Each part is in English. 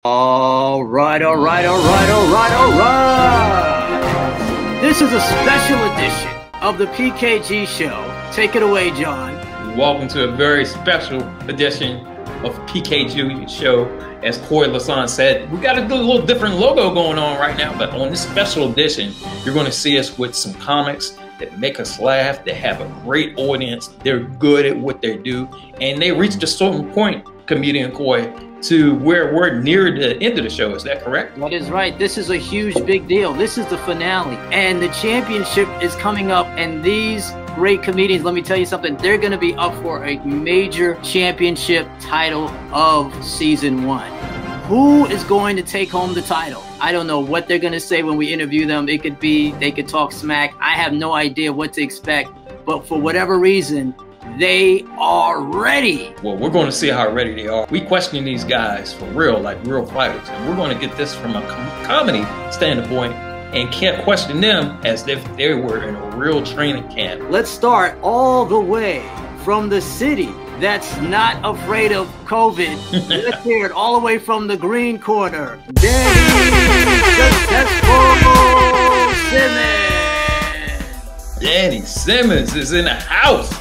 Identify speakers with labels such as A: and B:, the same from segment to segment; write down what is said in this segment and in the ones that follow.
A: All right. This is a special edition of the PKG show. Take it away, John.
B: Welcome to a very special edition of PKG show. As Corey Lasan said, we got a little different logo going on right now, but on this special edition, you're going to see us with some comics that make us laugh, that have a great audience, they're good at what they do, and they reached a certain point, comedian Corey, to where we're near the end of the show. Is that correct?
A: That is right. This is a huge, big deal. This is the finale, and the championship is coming up, and these great comedians, let me tell you something, they're going to be up for a major championship title of season 1. Who is going to take home the title? I don't know what they're going to say when we interview them. It could be, they could talk smack. I have no idea what to expect, but for whatever reason, they are ready.
B: Well, we're going to see how ready they are. We question these guys for real, like real fighters, and we're going to get this from a comedy standpoint and can't question them as if they were in a real training camp.
A: Let's start all the way from the city that's not afraid of COVID. Let's hear it all the way from the green corner. Danny Simmons.
B: Danny Simmons is in the house.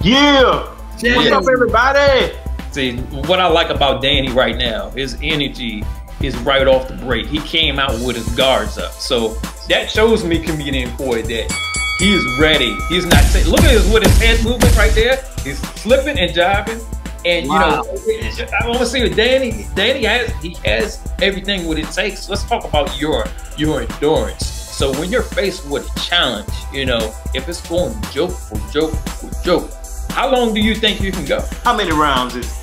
C: Yeah. What's up, everybody?
B: See, what I like about Danny right now, his energy is right off the break. He came out with his guards up. So that shows me, comedian Corey, that he is ready. He's not saying, look at his with his hand movement right there. He's slipping and jiving. And
A: wow.
B: You know, I want to see with Danny. Danny has everything what it takes. Let's talk about your endurance. So when you're faced with a challenge, you know, if it's going joke for joke for joke, how long do you think you can go?
C: How many rounds is it?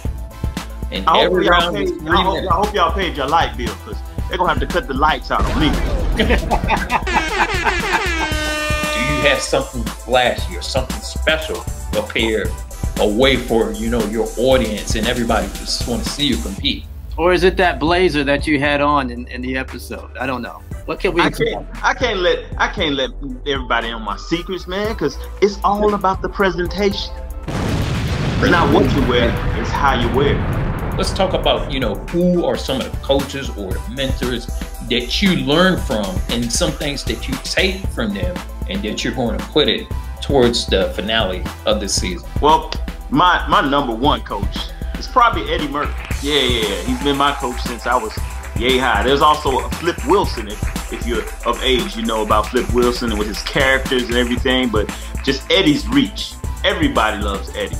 B: And every round is 3 minutes.
C: I hope y'all paid your light bill, because they're going to have to cut the lights out on me.
B: Do you have something flashy or something special prepared away for, you know, your audience and everybody just want to see you compete?
A: Or is it that blazer that you had on in the episode? I don't know. What can we
C: I can't let everybody on my secrets, man, because it's all about the presentation. It's not what you wear, it's how you wear it.
B: Let's talk about, you know, who are some of the coaches or the mentors that you learn from and some things that you take from them and that you're going to put it towards the finale of this season.
C: Well, my number one coach is probably Eddie Murphy. Yeah. He's been my coach since I was yay high. There's also a Flip Wilson. If you're of age, you know about Flip Wilson and with his characters and everything, but just Eddie's reach. Everybody loves Eddie.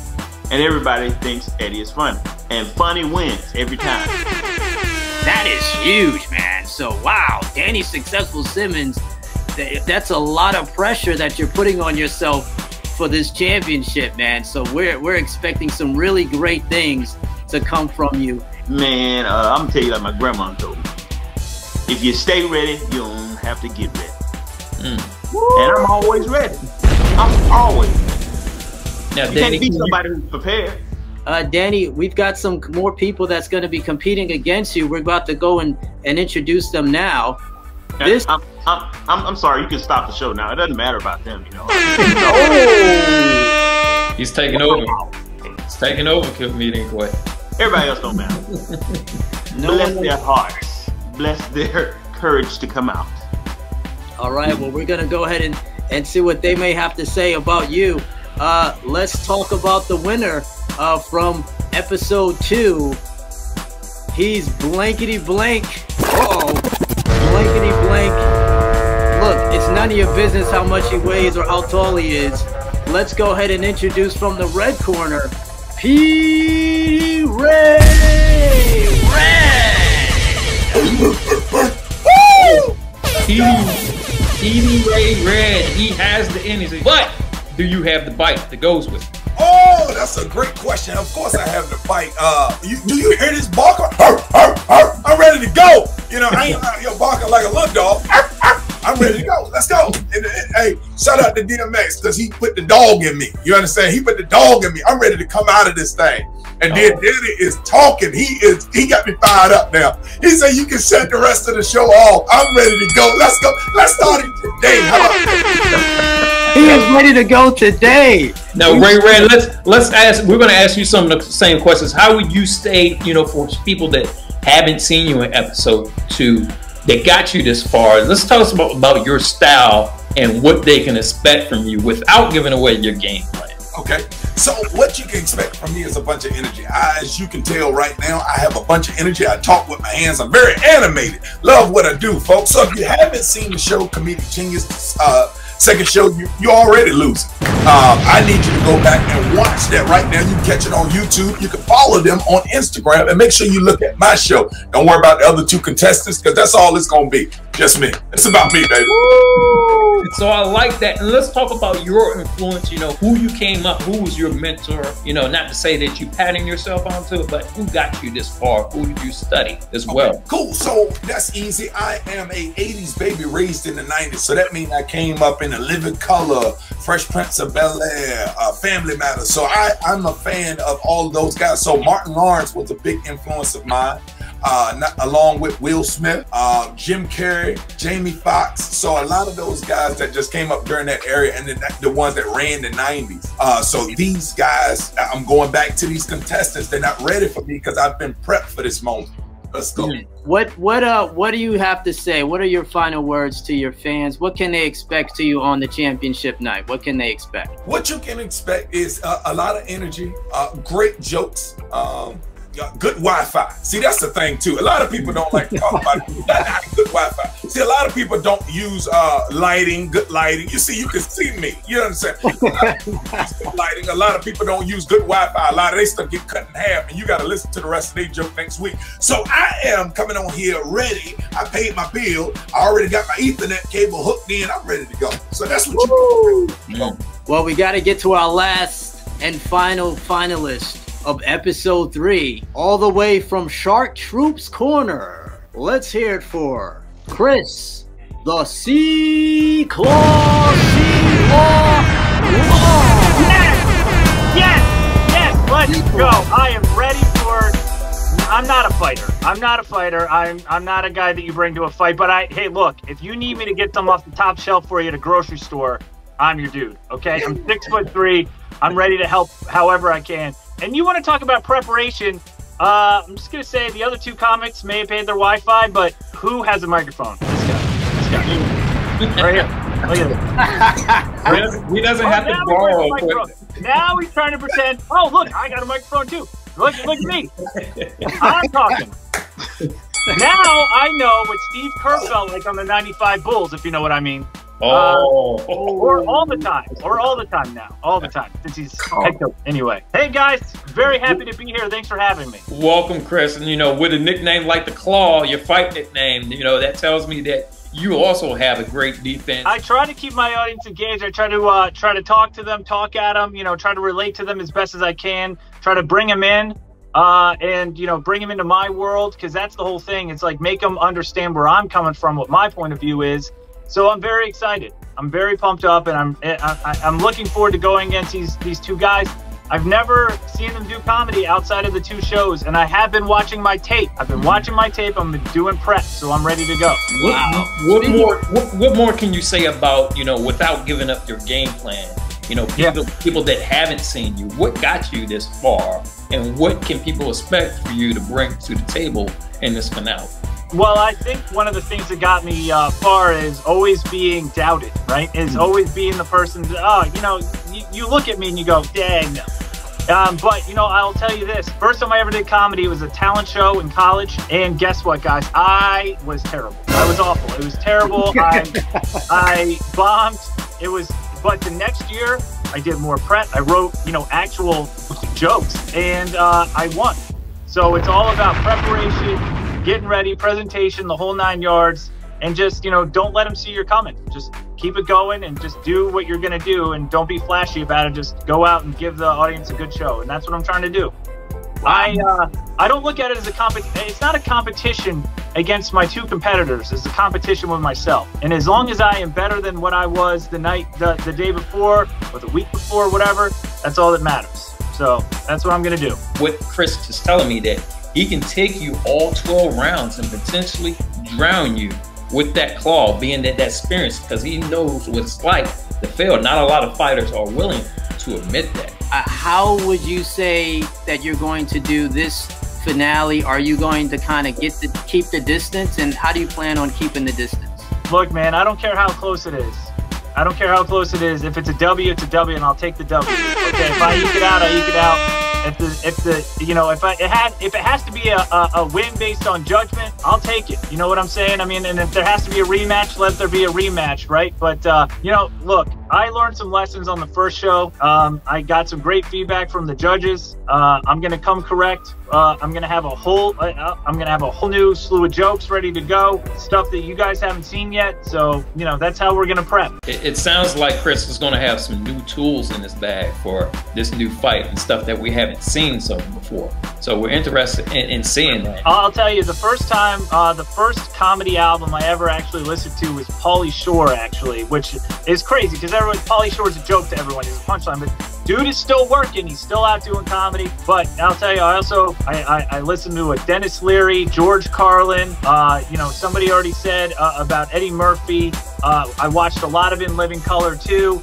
C: And everybody thinks Eddie is funny. And funny wins every time.
A: That is huge, man. So, wow, Danny Successful Simmons, that's a lot of pressure that you're putting on yourself for this championship, man. So we're expecting some really great things to come from you.
C: Man, I'm gonna tell you like my grandma told me. If you stay ready, you don't have to get ready. And I'm always ready. I'm always ready.
B: Now,
C: you
B: Danny,
C: can't beat somebody who's prepared.
A: Danny, we've got some more people that's going to be competing against you. We're about to go and introduce them now. This
C: I'm sorry, you can stop the show now. It doesn't matter about them, you know.
A: Oh!
B: He's taking over. He's taking over, comedian Corey.
C: Everybody else don't matter. Bless their hearts. Bless their courage to come out.
A: All right, well, we're going to go ahead and see what they may have to say about you. Let's talk about the winner from episode 2. He's blankety blank. Uh-oh. Blankety blank. Look, it's none of your business how much he weighs or how tall he is. Let's go ahead and introduce from the red corner, P. Ray
B: Red. He has the energy, but do you have the bite that goes with it?
D: Oh, that's a great question. Of course I have the bite. Do you hear this barker? I'm ready to go. You know, I ain't out here barking like a little dog. I'm ready to go. Let's go. And, hey, shout out to DMX because he put the dog in me. You understand? He put the dog in me. I'm ready to come out of this thing. And then Danny is talking. He got me fired up now. He said you can shut the rest of the show off. I'm ready to go. Let's go. Let's start it today. How about
A: He is ready to go today.
B: Now, Ray, let's ask. We're going to ask you some of the same questions. How would you stay, you know, for people that haven't seen you in episode 2 that got you this far. Let's tell us about your style and what they can expect from you without giving away your game plan.
D: Okay, so what you can expect from me is a bunch of energy. As you can tell right now, I have a bunch of energy. I talk with my hands. I'm very animated. Love what I do, folks. So if you haven't seen the show Comedic Genius, second show, you already losing. I need you to go back and watch that right now. You can catch it on YouTube. You can follow them on Instagram and make sure you look at my show. Don't worry about the other 2 contestants because that's all it's going to be. Just me. It's about me, baby.
B: Woo! So I like that. And let's talk about your influence, you know, who you came up, who was your mentor, you know, not to say that you patting yourself onto it, but who got you this far? Who did you study as well?
D: Cool. So that's easy. I am a 80s baby raised in the 90s. So that means I came up in A Living Color, Fresh Prince of Bel-Air, Family Matters. So I'm a fan of all of those guys. So Martin Lawrence was a big influence of mine. Along with Will Smith, Jim Carrey, Jamie Foxx. So a lot of those guys that just came up during that area, and then the ones that ran the 90s. So these guys, I'm going back to these contestants. They're not ready for me because I've been prepped for this moment. Let's go.
A: What do you have to say? What are your final words to your fans? What can they expect to you on the championship night? What can they expect?
D: What you can expect is a lot of energy, great jokes, good Wi-Fi. See, that's the thing too. A lot of people don't like to talk about it. Good Wi-Fi. See, a lot of people don't use lighting, good lighting. You see, you can see me. You understand? Good lighting. A lot of people don't use good Wi-Fi. A lot of they stuff get cut in half, and you got to listen to the rest of their joke next week. So I am coming on here ready. I paid my bill. I already got my Ethernet cable hooked in. I'm ready to go. So that's what you do.
A: Well, we got to get to our last and final finalist of episode 3, all the way from Shark Troop's corner. Let's hear it for Chris, the Sea Claw
E: Yes, let's go. I am ready for. I'm not a fighter. I'm not a guy that you bring to a fight. But hey, look, if you need me to get them off the top shelf for you at a grocery store, I'm your dude. Okay, I'm 6'3". I'm ready to help however I can. And you want to talk about preparation? I'm just gonna say the other 2 comics may have paid their Wi-Fi, but who has a microphone? This guy, right here. Look at this.
B: He doesn't have to borrow equipment.
E: Now he's trying to pretend. Oh, look, I got a microphone too. Look at me. I'm talking. Now I know what Steve Kerr felt like on the '95 Bulls, if you know what I mean. Or all the time now, since he's head coach. Anyway, hey guys, very happy to be here. Thanks for having me.
B: Welcome, Chris. And you know, with a nickname like the Claw, your fight nickname, you know, that tells me that you also have a great defense.
E: I try to keep my audience engaged. I try to talk to them, talk at them, you know, try to relate to them as best as I can, try to bring them in. And, you know, bring them into my world, because that's the whole thing. It's like, make them understand where I'm coming from, what my point of view is. So I'm very excited. I'm very pumped up, and I'm looking forward to going against these 2 guys. I've never seen them do comedy outside of the 2 shows, and I have been watching my tape. I've been doing prep, so I'm ready to go.
B: Wow. What more can you say about, you know, without giving up your game plan? You know, people that haven't seen you, what got you this far, and what can people expect for you to bring to the table in this finale?
E: Well, I think one of the things that got me far is always being doubted, right? Is always being the person that, you know, you look at me and you go, dang, no. But, you know, I'll tell you this. First time I ever did comedy, it was a talent show in college. And guess what, guys? I was terrible. I was awful. It was terrible. I bombed. But the next year, I did more prep. I wrote, you know, actual jokes, and I won. So it's all about preparation, getting ready, presentation, the whole 9 yards, and just, you know, don't let them see you're coming. Just keep it going and just do what you're going to do, and don't be flashy about it. Just go out and give the audience a good show, and that's what I'm trying to do. I don't look at it as a competition. It's not a competition against my 2 competitors. It's a competition with myself. And as long as I am better than what I was the day before, or the week before, whatever, that's all that matters. So that's what I'm going to do.
B: What Chris is telling me, that he can take you all 12 rounds and potentially drown you with that claw, being that experience, because he knows what it's like to fail. Not a lot of fighters are willing to admit that.
A: How would you say that you're going to do this finale? Are you going to kind of keep the distance, and how do you plan on keeping the distance?
E: Look, man, I don't care how close it is. I don't care how close it is. If it's a W, it's a W, and I'll take the W. Okay, if I eke it out, I eke it out. If it has to be a win based on judgment, I'll take it. You know what I'm saying? I mean, and if there has to be a rematch, let there be a rematch, right? But look, I learned some lessons on the first show. I got some great feedback from the judges. I'm gonna come correct. I'm gonna have a whole new slew of jokes ready to go, stuff that you guys haven't seen yet. So that's how we're gonna prep.
B: It sounds like Chris is gonna have some new tools in his bag for this new fight and stuff that we haven't seen before. So we're interested in seeing that.
E: I'll tell you, the first time, the first comedy album I ever actually listened to was Pauly Shore, actually, which is crazy because Pauly Shore's a joke to everyone. He's a punchline, but dude is still working. He's still out doing comedy. But I'll tell you, I listened to a Dennis Leary, George Carlin. Somebody already said about Eddie Murphy. I watched a lot of In Living Color too,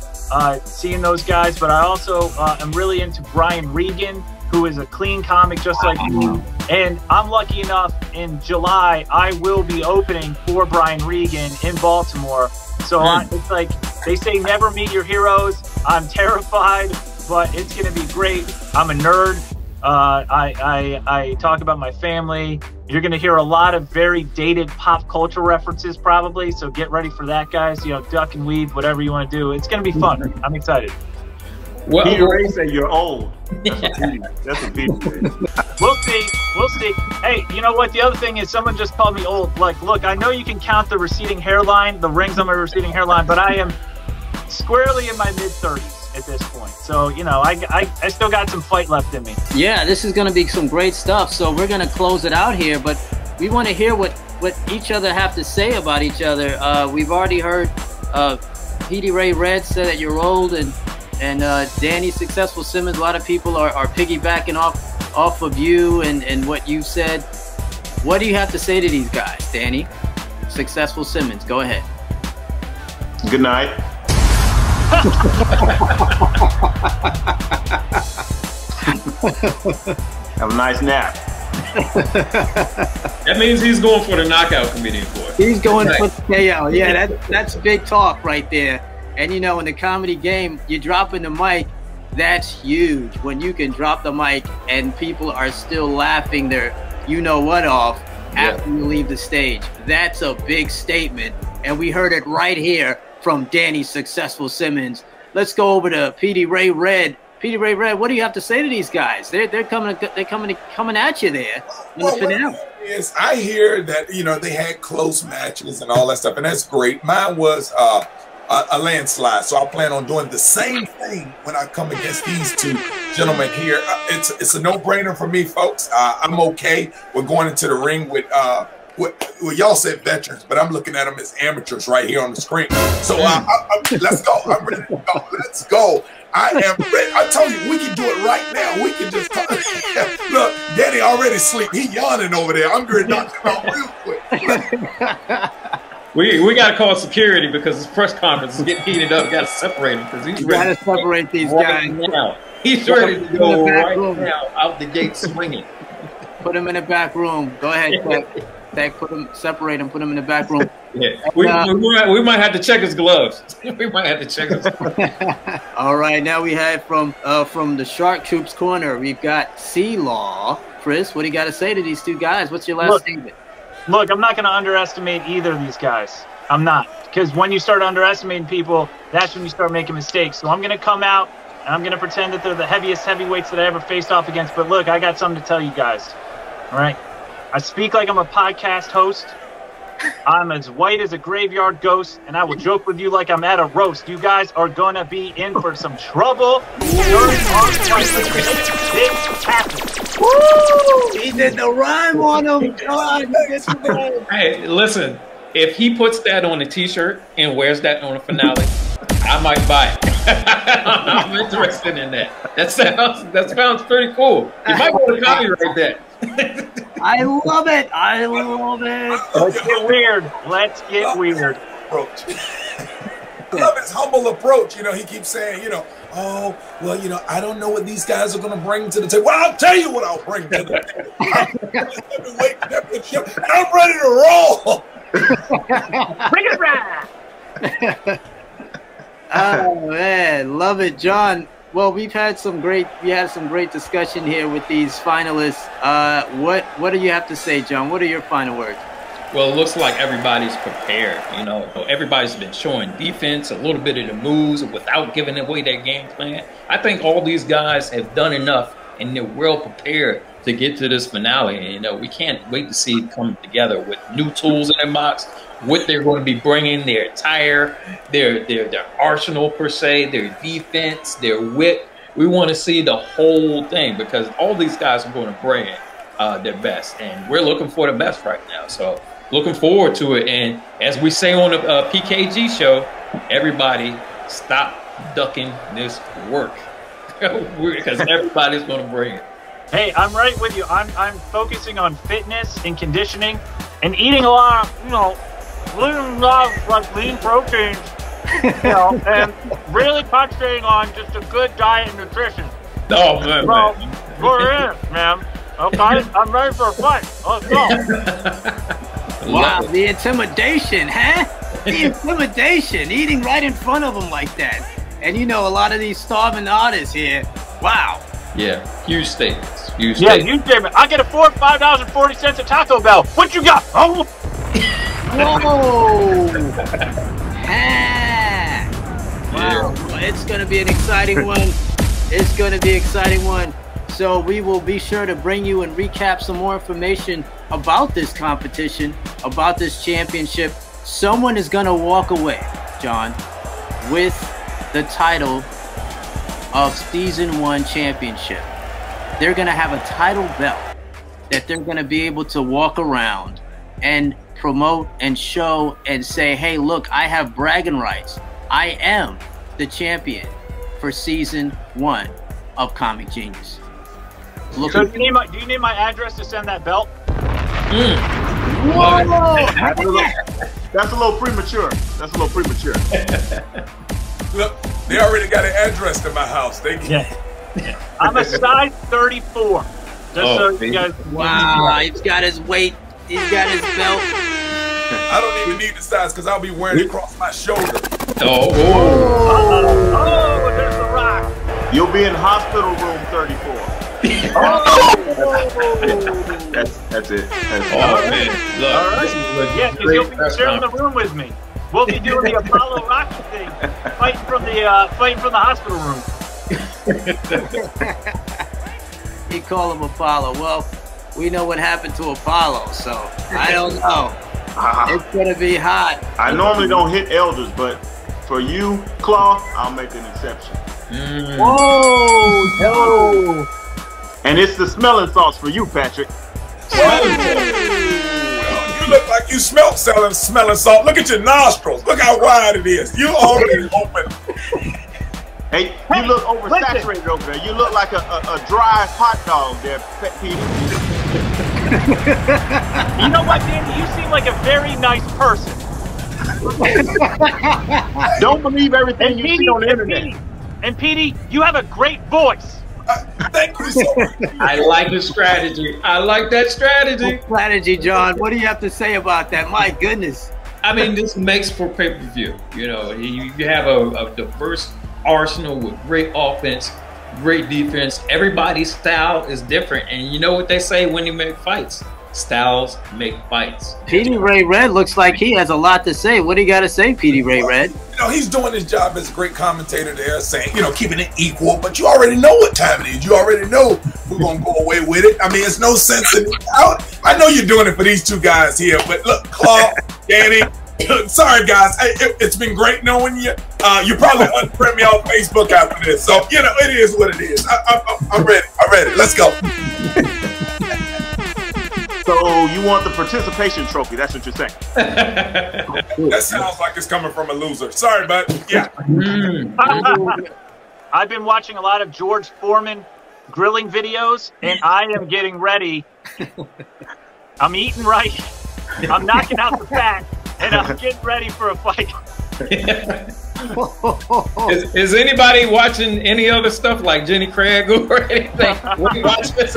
E: seeing those guys. But I also am really into Brian Regan, who is a clean comic just like me. And I'm lucky enough, in July, I will be opening for Brian Regan in Baltimore. So it's like they say, never meet your heroes. I'm terrified, but it's going to be great. I'm a nerd. I talk about my family. You're going to hear a lot of very dated pop culture references probably. So get ready for that, guys. Duck and weave, whatever you want to do. It's going to be fun. I'm excited.
C: Peter Ray said you're old. That's a big thing.
E: We'll see. Hey, you know what? The other thing is, someone just called me old. Like, look, I know you can count the receding hairline, the rings on my receding hairline, but I am squarely in my mid-30s at this point. So, I still got some fight left in me.
A: Yeah, this is going to be some great stuff. So we're going to close it out here, but we want to hear what each other have to say about each other. We've already heard Petey Ray Red say that you're old, and Danny Successful Simmons. A lot of people are piggybacking off of you and what you said. What do you have to say to these guys, Danny Successful Simmons? Go ahead.
C: Good night. Have a nice nap.
B: That means he's going for the knockout comedian boy.
A: He's going for the KO. Yeah, that's big talk right there. And in the comedy game, you're dropping the mic. That's huge. When you can drop the mic and people are still laughing their you-know-what off after you leave the stage. That's a big statement. And we heard it right here from Danny Successful Simmons. Let's go over to Petey Ray Red. Petey Ray Red, what do you have to say to these guys? They're coming at you there in the finale.
D: Yes, I hear that they had close matches and all that stuff, and that's great. Mine was a landslide, so I plan on doing the same thing when I come against these two gentlemen here. It's a no-brainer for me, folks. I'm okay with going into the ring with y'all said veterans, but I'm looking at them as amateurs right here on the screen. So let's go. I'm ready to go. Let's go. I am ready. I told you, we can do it right now. We can just look. Danny already asleep. He yawning over there. I'm going to knock him out real quick.
B: We got to call security because this press conference is getting heated up. Got to separate him because he's ready.
A: Got to separate these guys.
B: Now. He's ready to go right now, out the gate swinging.
A: Put him in the back room. Go ahead, Tech. Separate him. Put him in the back room.
B: Yeah, we might have to check his gloves. We might have to check his gloves.
A: All right, now we have from the Shark Troops corner, we've got C-Law. Chris, what do you got to say to these two guys? What's your last statement?
E: Look, I'm not going to underestimate either of these guys. I'm not. Because when you start underestimating people, that's when you start making mistakes. So I'm going to come out, and I'm going to pretend that they're the heaviest heavyweights that I ever faced off against. But look, I got something to tell you guys. All right? I speak like I'm a podcast host. I'm as white as a graveyard ghost, and I will joke with you like I'm at a roast. You guys are going to be in for some trouble during our fight. This happens.
A: Woo! He did the rhyme on him.
B: Hey, listen. If he puts that on a T-shirt and wears that on a finale, I might buy it. I'm interested in that. That sounds pretty cool. You might want to copyright that.
A: I love it. I love it.
E: Let's get weird. Let's get weird.
D: I love his humble approach. You know, he keeps saying, you know, oh, well, you know, I don't know what these guys are going to bring to the table. Well, I'll tell you what I'll bring to the table. Heavyweight championship, and I'm ready to roll.
E: Bring it back.
A: Oh man, love it, John. Well, we had some great discussion here with these finalists. What do you have to say, John? What are your final words?
B: Well, it looks like everybody's prepared. You know, everybody's been showing defense, a little bit of the moves without giving away their game plan. I think all these guys have done enough, and they're well prepared to get to this finale. And, you know, we can't wait to see it come together with new tools in their box, what they're going to be bringing, their attire, their arsenal per se, their defense, their wit. We want to see the whole thing because all these guys are going to bring their best, and we're looking for the best right now. So looking forward to it. And as we say on the PKG show, everybody stop ducking this work because everybody's going to bring it.
E: Hey, I'm right with you. I'm focusing on fitness and conditioning and eating a lot of, you know, lean proteins, you know, and really concentrating on just a good diet and nutrition.
B: Oh, man,
E: So, we're in it, man. Okay, I'm ready for a fight. Let's go.
A: Wow, the intimidation, huh? The intimidation, eating right in front of them like that. And you know, a lot of these starving artists here, wow.
B: Yeah, huge statements. Huge
E: Yeah,
B: statements.
E: you statement. I get a $5.40 at Taco Bell. What you got? Oh.
A: Whoa! Wow, well, it's going to be an exciting one. It's going to be an exciting one. So we will be sure to bring you and recap some more information about this competition, about this championship. Someone is going to walk away, John, with the title of Season 1 championship. They're going to have a title belt that they're going to be able to walk around and promote and show and say, hey, look, I have bragging rights. I am the champion for Season 1 of Comic Genius.
E: So do you need my address to send that belt?
A: Whoa!
C: That's a little premature. That's a little premature.
D: Look, they already got an address to my house.
E: I'm a size 34. Just so you guys.
A: Wow, he's got his weight. He's got his belt.
D: I don't even need the size because I'll be wearing it across my shoulder.
B: Oh,
E: There's the rock.
C: You'll be in hospital room 34. That's it.
B: man. Look,
E: All right.
B: this is a
E: Yeah, because
B: great
E: you'll be
B: press
E: sharing the
B: conference.
E: room with me. We'll be doing the Apollo Rocky thing, fighting from the hospital room.
A: He called him Apollo. Well, we know what happened to Apollo, so I don't know. It's gonna be hot.
C: I normally don't hit elders, but for you, Claw, I'll make an exception.
A: Whoa! No!
C: And it's the smelling salts for you, Patrick.
D: You look like you smell smelling salt. Look at your nostrils. Look how wide it is. You already open.
C: Hey, you look oversaturated over there. You look like a dry hot dog there, Petey.
E: You know what, Danny? You seem like a very nice person.
C: Don't believe everything you see on the internet.
E: And Petey, you have a great voice.
D: Thank you so much.
B: I like the strategy. I like that strategy.
A: Strategy, John. What do you have to say about that? My goodness.
B: I mean, this makes for pay-per-view. You know, you have a diverse arsenal with great offense, great defense. Everybody's style is different. And you know what they say when you make fights? Styles make fights.
A: Petey Ray Red looks like he has a lot to say. What do you got to say, Petey Ray Red?
D: You know, he's doing his job as a great commentator there, saying, you know, keeping it equal, but you already know what time it is. You already know we're going to go away with it. I mean, it's no sense in it. I know you're doing it for these two guys here, but look, Claw, Danny, sorry, guys. It's been great knowing you. You probably unfriend me on Facebook after this. So, you know, it is what it is. I'm ready. I'm ready. Let's go.
C: So you want the participation trophy? That's what you're saying.
D: That sounds like it's coming from a loser. Sorry, but yeah.
E: I've been watching a lot of George Foreman grilling videos, and I am getting ready. I'm eating right. I'm knocking out the fat, and I'm getting ready for a fight.
B: Is anybody watching any other stuff like Jenny Craig or anything? When you watch this,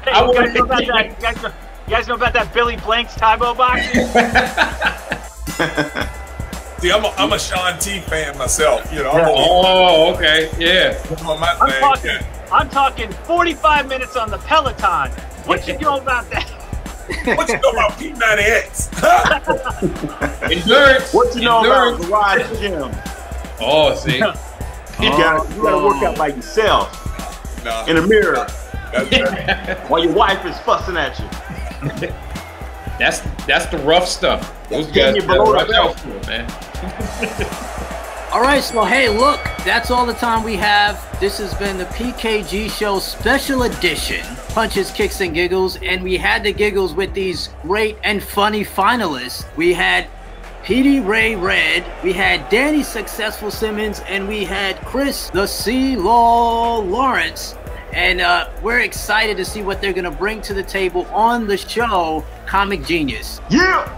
E: Hey, you guys know about that? You guys know about that Billy Blanks Tybo boxing?
D: See, I'm a Sean T fan myself. You know.
B: Oh, okay, yeah.
E: I'm talking 45 minutes on the Peloton. What you know about that?
D: What you know about P90X?
B: Endurance.
C: What you know about Garage Gym?
B: Oh, see.
C: You gotta work out by yourself in the mirror while your wife is fussing at you.
B: That's the rough stuff. Those guys
C: below the belt,
B: man.
A: All right, so hey, look, that's all the time we have. This has been the PKG Show Special Edition, Punches, Kicks, and Giggles, and we had the giggles with these great and funny finalists. We had Petey Ray Red, we had Danny Successful Simmons, and we had Chris the C-Law Lawrence. And we're excited to see what they're going to bring to the table on the show, Comic Genius.
C: Yeah!